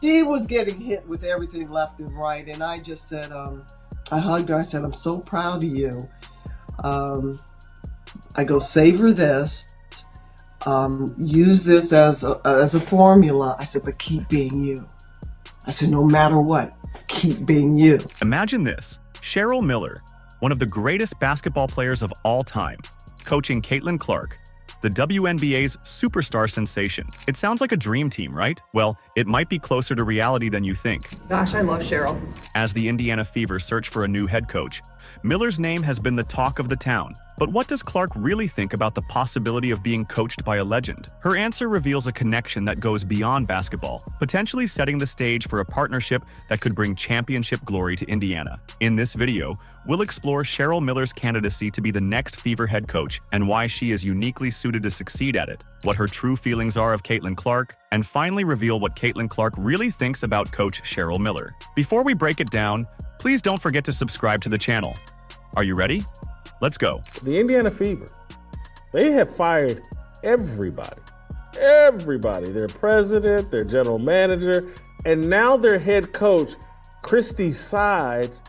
She was getting hit with everything left and right, and I just said, I hugged her. I said, I'm so proud of you. Um, I go, savor this. Use this as a formula. I said, but keep being you. I said, no matter what, keep being you. Imagine this: Cheryl Miller, one of the greatest basketball players of all time, coaching Caitlin Clark, the WNBA's superstar sensation. It sounds like a dream team, right? Well, it might be closer to reality than you think. Gosh, I love Cheryl. As the Indiana Fever search for a new head coach, Miller's name has been the talk of the town. But what does Clark really think about the possibility of being coached by a legend? Her answer reveals a connection that goes beyond basketball, potentially setting the stage for a partnership that could bring championship glory to Indiana. In this video, we'll explore Cheryl Miller's candidacy to be the next Fever head coach and why she is uniquely suited to succeed at it, what her true feelings are of Caitlin Clark, and finally reveal what Caitlin Clark really thinks about Coach Cheryl Miller. Before we break it down, please don't forget to subscribe to the channel. Are you ready? Let's go. The Indiana Fever, they have fired everybody. Everybody. Their president, their general manager, and now their head coach, Christy Sides,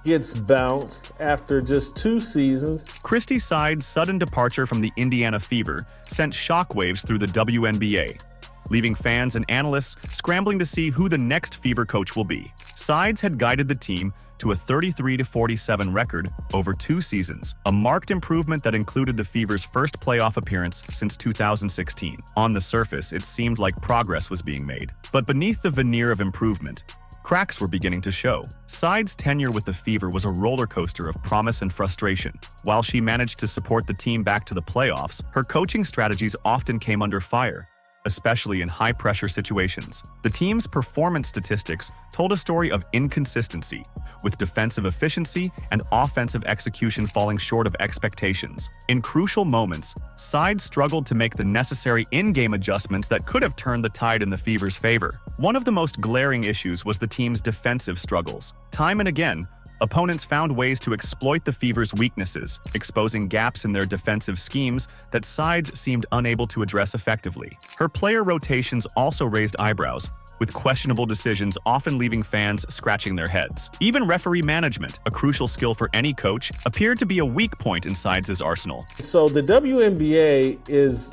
gets bounced after just 2 seasons. Christy Sides' sudden departure from the Indiana Fever sent shockwaves through the WNBA, leaving fans and analysts scrambling to see who the next Fever coach will be. Sides had guided the team to a 33-47 record over 2 seasons, a marked improvement that included the Fever's first playoff appearance since 2016. On the surface, it seemed like progress was being made, but beneath the veneer of improvement, cracks were beginning to show. Sides' tenure with the Fever was a roller coaster of promise and frustration. While she managed to support the team back to the playoffs, her coaching strategies often came under fire, especially in high-pressure situations. The team's performance statistics told a story of inconsistency, with defensive efficiency and offensive execution falling short of expectations. In crucial moments, Sides struggled to make the necessary in-game adjustments that could have turned the tide in the Fever's favor. One of the most glaring issues was the team's defensive struggles. Time and again, opponents found ways to exploit the Fever's weaknesses, exposing gaps in their defensive schemes that Sides seemed unable to address effectively. Her player rotations also raised eyebrows, with questionable decisions often leaving fans scratching their heads. Even referee management, a crucial skill for any coach, appeared to be a weak point in Sides' arsenal. So the WNBA is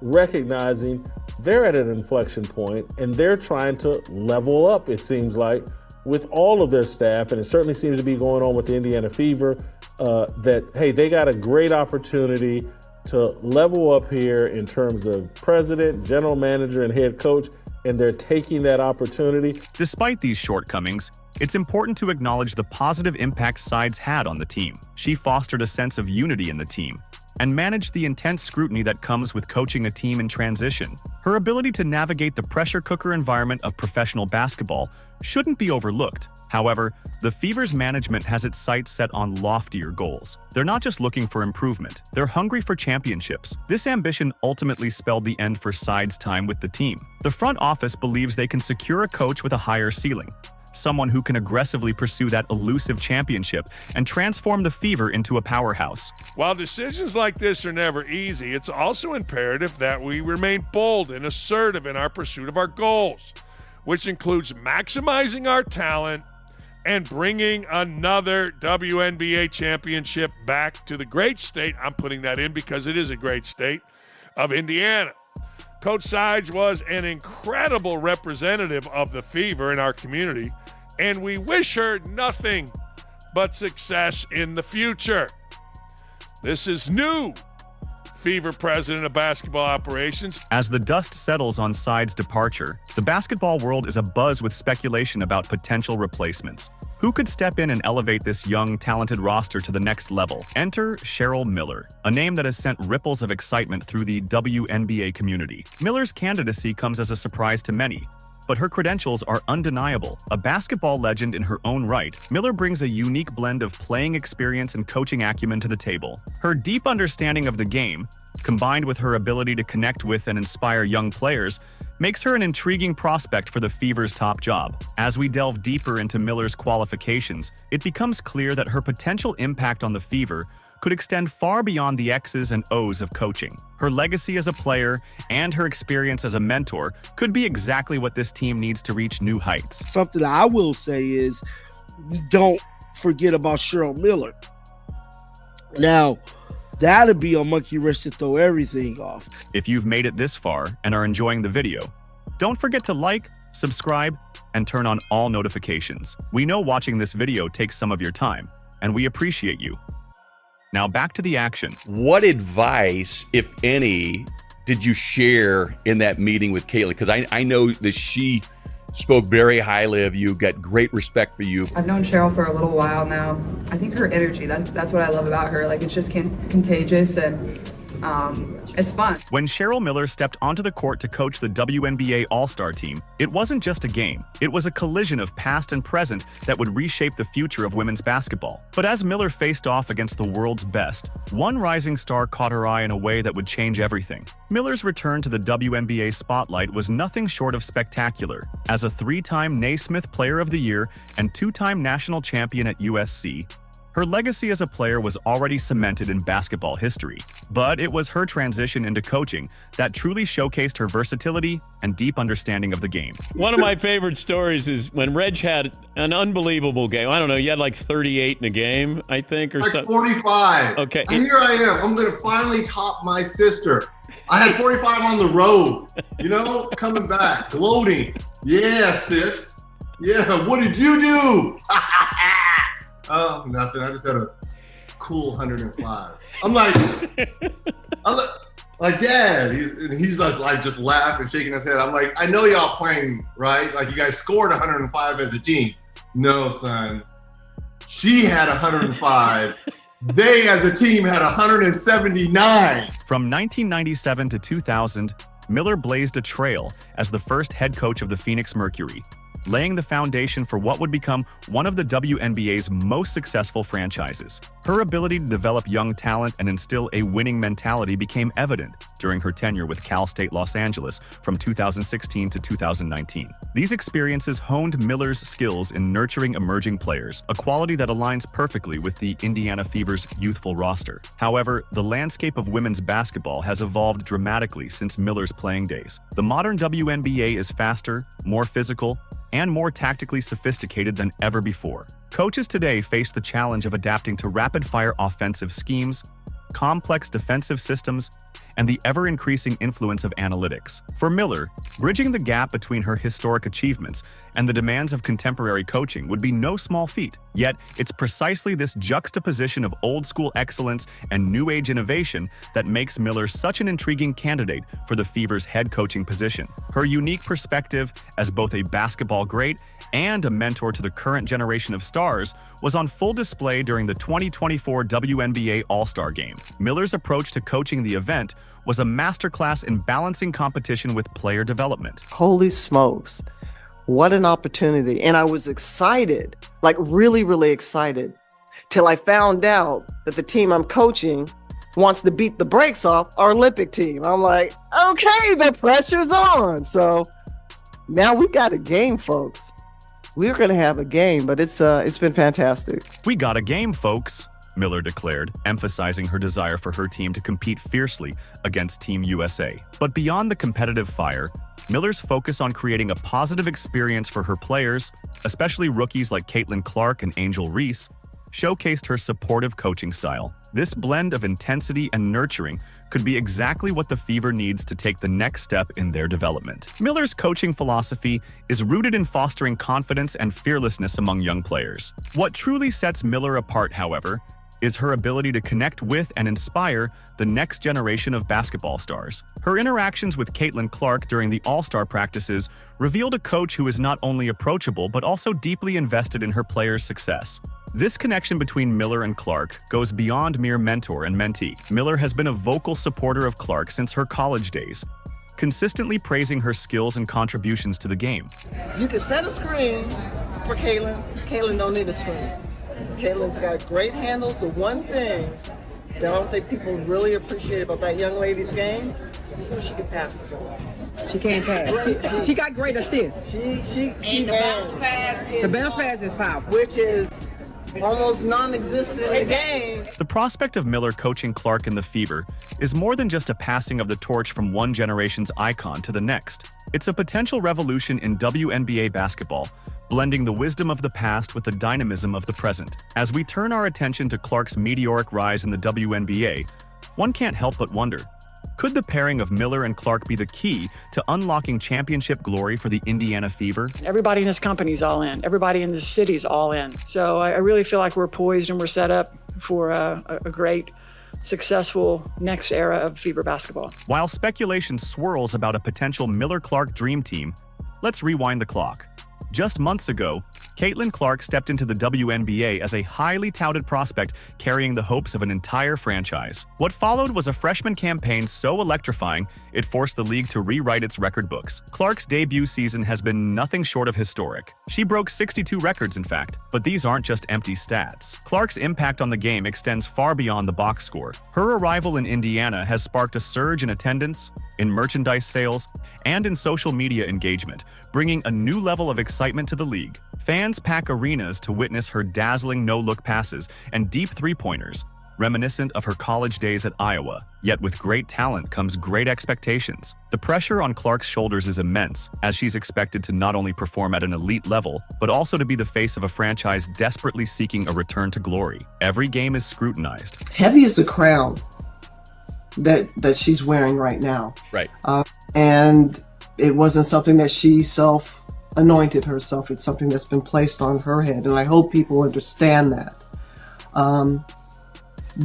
recognizing they're at an inflection point and they're trying to level up, it seems like, with all of their staff, and it certainly seems to be going on with the Indiana Fever, that, hey, they got a great opportunity to level up here in terms of president, general manager, and head coach, and they're taking that opportunity. Despite these shortcomings, it's important to acknowledge the positive impact Sides had on the team. She fostered a sense of unity in the team and managed the intense scrutiny that comes with coaching a team in transition. Her ability to navigate the pressure cooker environment of professional basketball shouldn't be overlooked. However, the Fever's management has its sights set on loftier goals. They're not just looking for improvement, they're hungry for championships. This ambition ultimately spelled the end for Sides' time with the team. The front office believes they can secure a coach with a higher ceiling, someone who can aggressively pursue that elusive championship and transform the Fever into a powerhouse. While decisions like this are never easy, it's also imperative that we remain bold and assertive in our pursuit of our goals, which includes maximizing our talent and bringing another WNBA championship back to the great state, I'm putting that in because it is a great state, of Indiana. Coach Sides was an incredible representative of the Fever in our community, and we wish her nothing but success in the future. This is new Fever president of basketball operations. As the dust settles on Sides' departure, the basketball world is abuzz with speculation about potential replacements. Who could step in and elevate this young, talented roster to the next level? Enter Cheryl Miller, a name that has sent ripples of excitement through the WNBA community. Miller's candidacy comes as a surprise to many, but her credentials are undeniable. A basketball legend in her own right, Miller brings a unique blend of playing experience and coaching acumen to the table. Her deep understanding of the game, combined with her ability to connect with and inspire young players, makes her an intriguing prospect for the Fever's top job. As we delve deeper into Miller's qualifications, it becomes clear that her potential impact on the Fever could extend far beyond the X's and O's of coaching. Her legacy as a player and her experience as a mentor could be exactly what this team needs to reach new heights. Something I will say is, we don't forget about Cheryl Miller. Now, that'd be a monkey wrench to throw everything off. If you've made it this far and are enjoying the video, don't forget to like, subscribe, and turn on all notifications. We know watching this video takes some of your time, and we appreciate you. Now back to the action. What advice, if any, did you share in that meeting with Caitlin? Because I know that she spoke very highly of you, got great respect for you. I've known Cheryl for a little while now. I think her energy, that's what I love about her. Like, it's just contagious, and it's fun. When Cheryl Miller stepped onto the court to coach the WNBA All-Star team, it wasn't just a game. It was a collision of past and present that would reshape the future of women's basketball. But as Miller faced off against the world's best, one rising star caught her eye in a way that would change everything. Miller's return to the WNBA spotlight was nothing short of spectacular. As a 3-time Naismith Player of the Year and 2-time national champion at USC, her legacy as a player was already cemented in basketball history, but it was her transition into coaching that truly showcased her versatility and deep understanding of the game. One of my favorite stories is when Reg had an unbelievable game. I don't know, you had like 38 in a game, I think, or like something. 45. Okay. And here I am. I'm going to finally top my sister. I had 45 on the road, coming back, gloating. Yeah, sis. Yeah, what did you do? Oh, nothing. I just had a cool 105. I'm like, Dad. He's like just laughing, shaking his head. I'm like, I know y'all playing, right? Like, you guys scored 105 as a team. No, son. She had 105. They, as a team, had 179. From 1997 to 2000, Miller blazed a trail as the first head coach of the Phoenix Mercury, laying the foundation for what would become one of the WNBA's most successful franchises. Her ability to develop young talent and instill a winning mentality became evident during her tenure with Cal State Los Angeles from 2016 to 2019. These experiences honed Miller's skills in nurturing emerging players, a quality that aligns perfectly with the Indiana Fever's youthful roster. However, the landscape of women's basketball has evolved dramatically since Miller's playing days. The modern WNBA is faster, more physical, and more tactically sophisticated than ever before. Coaches today face the challenge of adapting to rapid-fire offensive schemes, complex defensive systems, and the ever-increasing influence of analytics. For Miller, bridging the gap between her historic achievements and the demands of contemporary coaching would be no small feat. Yet, it's precisely this juxtaposition of old-school excellence and new-age innovation that makes Miller such an intriguing candidate for the Fever's head coaching position. Her unique perspective as both a basketball great and a mentor to the current generation of stars was on full display during the 2024 WNBA All-Star Game. Miller's approach to coaching the event was a masterclass in balancing competition with player development. Holy smokes, what an opportunity. And I was excited, like really, really excited, till I found out that the team I'm coaching wants to beat the brakes off our Olympic team. I'm like, okay, the pressure's on. So now we got a game, folks. We're going to have a game, but it's been fantastic. We got a game, folks, Miller declared, emphasizing her desire for her team to compete fiercely against Team USA. But beyond the competitive fire, Miller's focus on creating a positive experience for her players, especially rookies like Caitlin Clark and Angel Reese, showcased her supportive coaching style. This blend of intensity and nurturing could be exactly what the Fever needs to take the next step in their development. Miller's coaching philosophy is rooted in fostering confidence and fearlessness among young players. What truly sets Miller apart, however, is her ability to connect with and inspire the next generation of basketball stars. Her interactions with Caitlin Clark during the All-Star practices revealed a coach who is not only approachable but also deeply invested in her players' success. This connection between Miller and Clark goes beyond mere mentor and mentee. Miller has been a vocal supporter of Clark since her college days, consistently praising her skills and contributions to the game. You can set a screen for Caitlin. Caitlin don't need a screen. Caitlin's got great handles. The one thing that I don't think people really appreciate about that young lady's game, she can pass the ball. She can't pass. She got great assists. She the bounce pass is powerful. which is almost non-existent in the game. The prospect of Miller coaching Clark in the Fever is more than just a passing of the torch from one generation's icon to the next. It's a potential revolution in WNBA basketball, blending the wisdom of the past with the dynamism of the present. As we turn our attention to Clark's meteoric rise in the WNBA, one can't help but wonder, could the pairing of Miller and Clark be the key to unlocking championship glory for the Indiana Fever? Everybody in this company's all in. Everybody in this city's all in. So I really feel like we're poised and we're set up for a great, successful next era of Fever basketball. While speculation swirls about a potential Miller-Clark dream team, let's rewind the clock. Just months ago, Caitlin Clark stepped into the WNBA as a highly touted prospect carrying the hopes of an entire franchise. What followed was a freshman campaign so electrifying, it forced the league to rewrite its record books. Clark's debut season has been nothing short of historic. She broke 62 records, in fact, but these aren't just empty stats. Clark's impact on the game extends far beyond the box score. Her arrival in Indiana has sparked a surge in attendance, in merchandise sales, and in social media engagement, bringing a new level of excitement to the league. Fans pack arenas to witness her dazzling no-look passes and deep three-pointers, reminiscent of her college days at Iowa. Yet with great talent comes great expectations. The pressure on Clark's shoulders is immense, as she's expected to not only perform at an elite level, but also to be the face of a franchise desperately seeking a return to glory. Every game is scrutinized. Heavy is a crown that she's wearing right now. Right. And it wasn't something that she anointed herself. It's something that's been placed on her head, and I hope people understand that.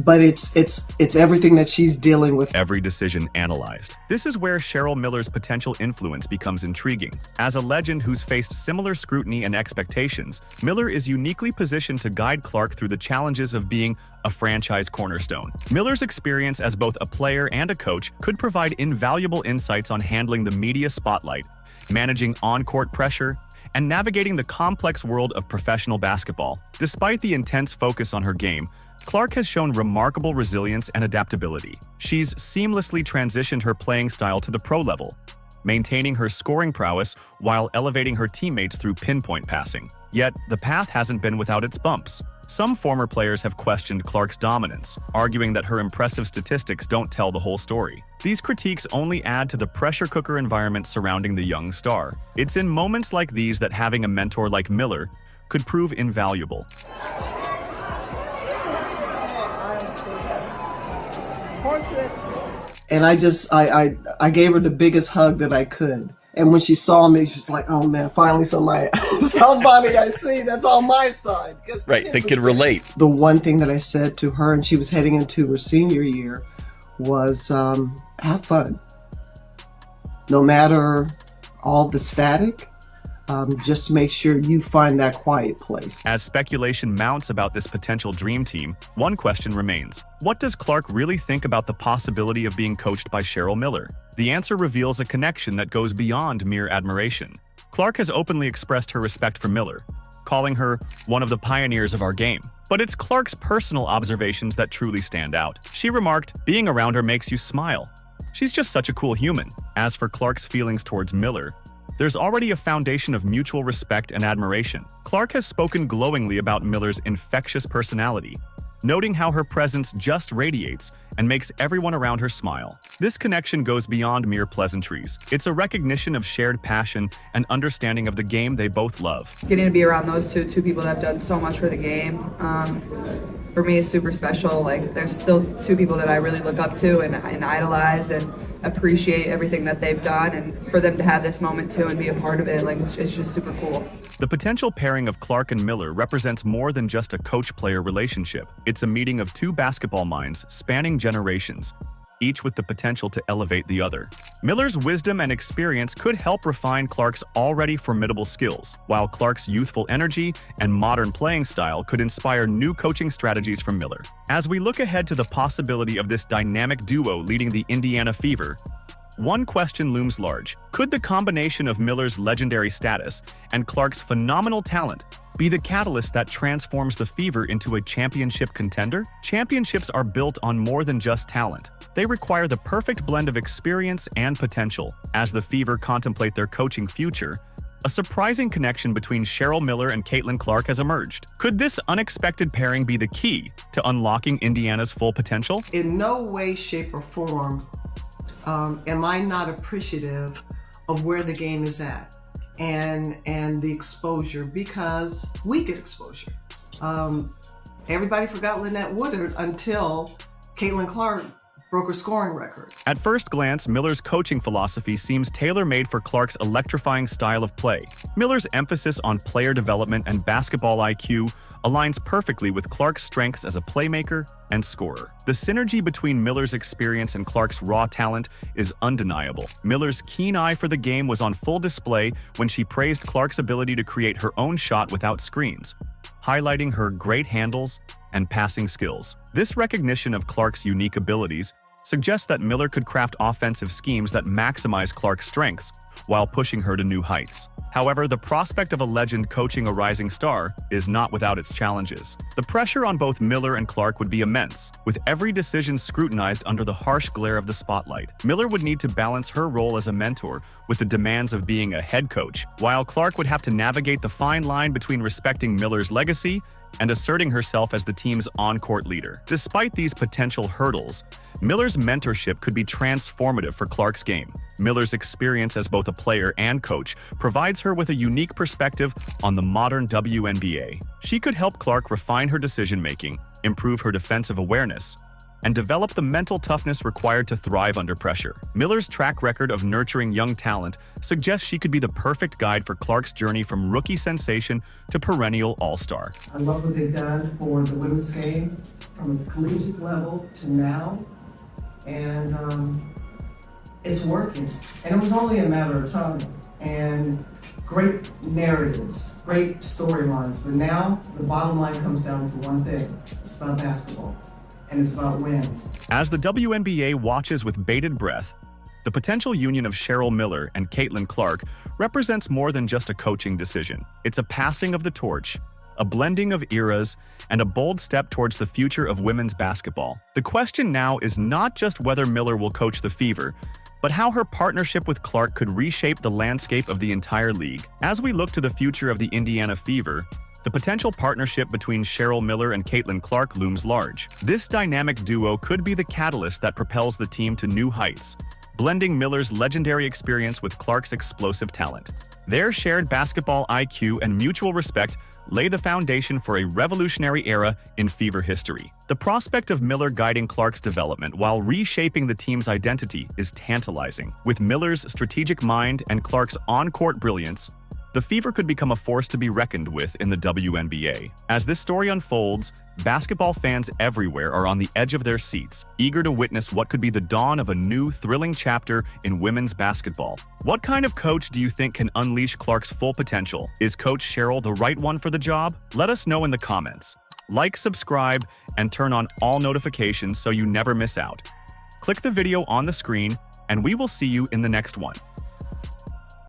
But it's everything that she's dealing with. Every decision analyzed. This is where Cheryl Miller's potential influence becomes intriguing. As a legend who's faced similar scrutiny and expectations, Miller is uniquely positioned to guide Clark through the challenges of being a franchise cornerstone. Miller's experience as both a player and a coach could provide invaluable insights on handling the media spotlight, managing on-court pressure, and navigating the complex world of professional basketball. Despite the intense focus on her game, Clark has shown remarkable resilience and adaptability. She's seamlessly transitioned her playing style to the pro level, maintaining her scoring prowess while elevating her teammates through pinpoint passing. Yet, the path hasn't been without its bumps. Some former players have questioned Clark's dominance, arguing that her impressive statistics don't tell the whole story. These critiques only add to the pressure cooker environment surrounding the young star. It's in moments like these that having a mentor like Miller could prove invaluable. And I gave her the biggest hug that I could. And when she saw me, she was like, oh man, finally somebody I see that's on my side. Right, they could relate. The one thing that I said to her, and she was heading into her senior year, was have fun. No matter all the static, just make sure you find that quiet place. As speculation mounts about this potential dream team, one question remains. What does Clark really think about the possibility of being coached by Cheryl Miller? The answer reveals a connection that goes beyond mere admiration. Clark has openly expressed her respect for Miller, calling her one of the pioneers of our game. But it's Clark's personal observations that truly stand out. She remarked, "Being around her makes you smile. She's just such a cool human." As for Clark's feelings towards Miller, there's already a foundation of mutual respect and admiration. Clark has spoken glowingly about Miller's infectious personality, noting how her presence just radiates and makes everyone around her smile. This connection goes beyond mere pleasantries. It's a recognition of shared passion and understanding of the game they both love. Getting to be around those two people that have done so much for the game, for me is super special. Like, there's still two people that I really look up to and idolize and appreciate everything that they've done, and for them to have this moment too and be a part of it, like, it's just super cool. The potential pairing of Clark and Miller represents more than just a coach-player relationship. It's a meeting of two basketball minds spanning generations, each with the potential to elevate the other. Miller's wisdom and experience could help refine Clark's already formidable skills, while Clark's youthful energy and modern playing style could inspire new coaching strategies from Miller. As we look ahead to the possibility of this dynamic duo leading the Indiana Fever, one question looms large. Could the combination of Miller's legendary status and Clark's phenomenal talent be the catalyst that transforms the Fever into a championship contender? Championships are built on more than just talent. They require the perfect blend of experience and potential. As the Fever contemplate their coaching future, a surprising connection between Cheryl Miller and Caitlin Clark has emerged. Could this unexpected pairing be the key to unlocking Indiana's full potential? In no way, shape, or form am I not appreciative of where the game is at and the exposure, because we get exposure. Everybody forgot Lynette Woodard until Caitlin Clark broke her scoring record. At first glance, Miller's coaching philosophy seems tailor-made for Clark's electrifying style of play. Miller's emphasis on player development and basketball IQ aligns perfectly with Clark's strengths as a playmaker and scorer. The synergy between Miller's experience and Clark's raw talent is undeniable. Miller's keen eye for the game was on full display when she praised Clark's ability to create her own shot without screens, highlighting her great handles and passing skills. This recognition of Clark's unique abilities suggests that Miller could craft offensive schemes that maximize Clark's strengths while pushing her to new heights. However, the prospect of a legend coaching a rising star is not without its challenges. The pressure on both Miller and Clark would be immense, with every decision scrutinized under the harsh glare of the spotlight. Miller would need to balance her role as a mentor with the demands of being a head coach, while Clark would have to navigate the fine line between respecting Miller's legacy and asserting herself as the team's on-court leader. Despite these potential hurdles, Miller's mentorship could be transformative for Clark's game. Miller's experience as both a player and coach provides her with a unique perspective on the modern WNBA. She could help Clark refine her decision-making, improve her defensive awareness, and develop the mental toughness required to thrive under pressure. Miller's track record of nurturing young talent suggests she could be the perfect guide for Clark's journey from rookie sensation to perennial all-star. I love what they've done for the women's game from the collegiate level to now, and it's working. And it was only a matter of time. And great narratives, great storylines, but now the bottom line comes down to one thing: it's about basketball. And it's about wins. As the WNBA watches with bated breath, the potential union of Cheryl Miller and Caitlin Clark represents more than just a coaching decision. It's a passing of the torch, a blending of eras, and a bold step towards the future of women's basketball. The question now is not just whether Miller will coach the Fever, but how her partnership with Clark could reshape the landscape of the entire league. As we look to the future of the Indiana Fever, the potential partnership between Cheryl Miller and Caitlin Clark looms large. This dynamic duo could be the catalyst that propels the team to new heights, blending Miller's legendary experience with Clark's explosive talent. Their shared basketball IQ and mutual respect lay the foundation for a revolutionary era in Fever history. The prospect of Miller guiding Clark's development while reshaping the team's identity is tantalizing. With Miller's strategic mind and Clark's on-court brilliance, the Fever could become a force to be reckoned with in the WNBA. As this story unfolds, basketball fans everywhere are on the edge of their seats, eager to witness what could be the dawn of a new, thrilling chapter in women's basketball. What kind of coach do you think can unleash Clark's full potential? Is Coach Cheryl the right one for the job? Let us know in the comments. Like, subscribe, and turn on all notifications so you never miss out. Click the video on the screen, and we will see you in the next one.